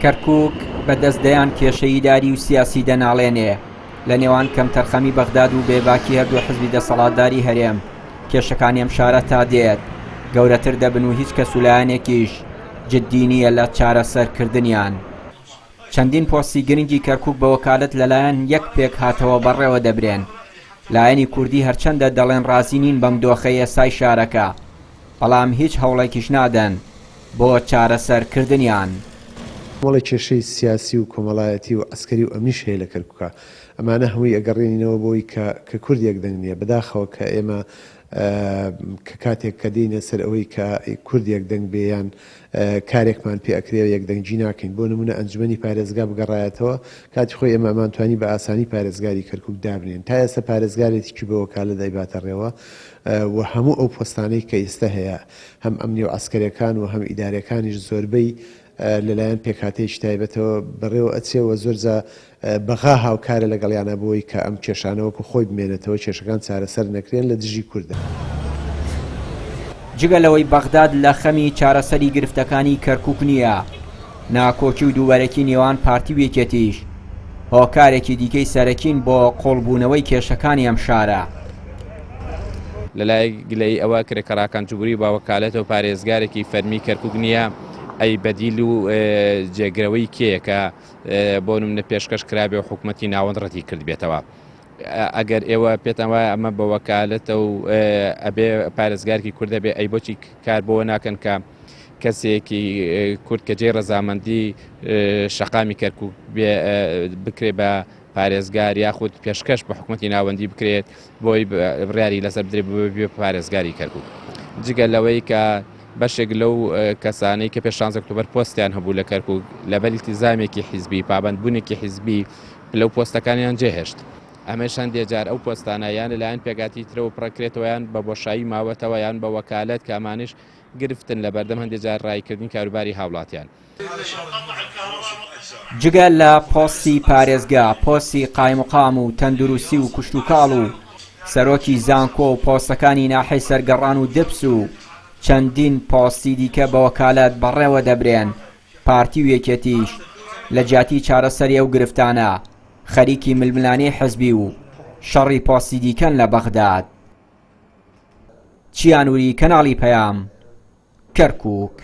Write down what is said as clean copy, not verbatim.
کەرکووک بەدەستدەیان کێشەییداری و سیاسی دەناڵێنێ لە نێوان کەم تەرخەمی بەغداد و بێباکی هەردوو حزبی دەسەڵاتداری هەرێم. کێشەکانی ئەم شارە تا دێت گەورەتر دەبن و هیچ کەس و لایەنێکیش جددی نییە لە چارەسەرکردنیان. چەندین پۆستی گرنگی کەرکووک بە وەکالەت لەلایەن یەک پێک هاتەوە بەڕێوە دەبرێن. لایەنی کوردی هەرچەندە دەڵێن ڕازی نین بەم دۆخەی ئێسای شارەکە، بەڵام هیچ هەوڵێکیش نادەن بۆ چارەسەرکردنیان. وڵی کێشەی سیاسی و کۆمەڵایەتی و ئەسکەری و ئەمیش هەیە لە کەرکووکە. ئەمانە هەمووی ئەگەڕێنینەوە بۆی کە کورد یەکدەنگ نییە، بەداخەوە کە ئێمە کە کاتێک کە دێنە سەر ئەوەی کە کورد یەکدەنگ بێیان کارێکمان پێ ئەکرێ یەکدەنگجی ناکەین. بۆ نمونە ئەنجومەنی پارێزگا بگەڕایەتەوە کاتی خۆی ئێمە ئەمانتوانی بە ئاسانی پارێزگاری کەرکووک دابنێن. تا ئێستا پارێزگارێکی بە وەکالە دەیباتە ڕێوە و هەموو ئەو پۆستانەی کە ئێستا هەیە هەم ئەمنی و ئەسکەرەکان و هەم ئیدارەکانیش زۆربەی لەلایەن پێکهاتەیەکی تایبەتەوە بەڕێوە ئەچێەوە زۆرجا بەغا هاوکارە لەگەڵیانە بۆی کە ئەم کێشانەوەکو خۆی بمێنێتەوە کێشەکان چارەسەر نەکرێن لە دژی کووردە. جگە لەوەی بەغداد لە خەمی چارەسەری گرفتەکانی کەرکووک نییە، ناکۆکی و دووبارەکی نێوان پارتی و یەکێتیش هۆکارێکی دیکەی سەرەکین بۆ قۆڵبوونەوەی کێشەکانی ئەم شارە. لەلای گلەی ئەوە کرێکەڕاکان جوبوری با وەکالەتەوە پارێزگارێکی فەرمی کەرکووک نییە، ئەی بەدیل و جێگرەوەی کێیە کە بۆ نمونە پێشکەش کرابێ و حکوومەتی ناوەند ڕەتی کرد بێتەوە. ئەگەر ئێوە پێتان وایە ئەمە بە وەکالەتە و ئەبێ پارێزگارێکی کوردە بێ، ئەی بۆچی کار بۆەوە ناکەن کە کەسێکی کورد کە جێی ڕەزامەندی شەقامی کەرکووک بکرێ بە پارێزگار یاخود پێشکەش بە حکوومەتی ناوەندی بکرێت بۆی بڕیاری لەسەر بدرێت بێ پارێزگاری کەرکووک. جگە لەوەی کە بەشێک لەو کەسانەی کە پێش 16 ئۆکتۆبەر پۆستیان هەبوو لە کەرکووک لەبەر ئیلتیزامێکی حیزبی پابەندبوونێکی حیزبی لەو پۆستەکانیان جێهێشت. ئەمەشان دێجار ئەو پۆستانە یان لەلایەن پێگاتی ترەوە پڕکرێتەوە یان بە بۆشایی ماوەتەوە یان بە وەکالەت کە ئەمانش گرفتن لە بەردەم هەندێک جار ڕایکردنی کاروباری هاوڵاتیان. جگە لە پۆستی پارێزگا، پۆستی قایمقام و تەندروستی و کوشتوکاڵ و سەرۆکی زانکۆ و پۆستەکانی ناحەی سەرگەڕان و دەبس و چەندین پۆستی دیکە بە وەکالەت بەڕێوە دەبرێن. پارتی و یەکێتیش لە جیاتی چارەسەری ئەو گرفتانە خەریکی ململانەی حزبی و شەڕی پۆستی دیکەن لە بەغداد. چیانووری کەناڵی پەیام، کەرکووک.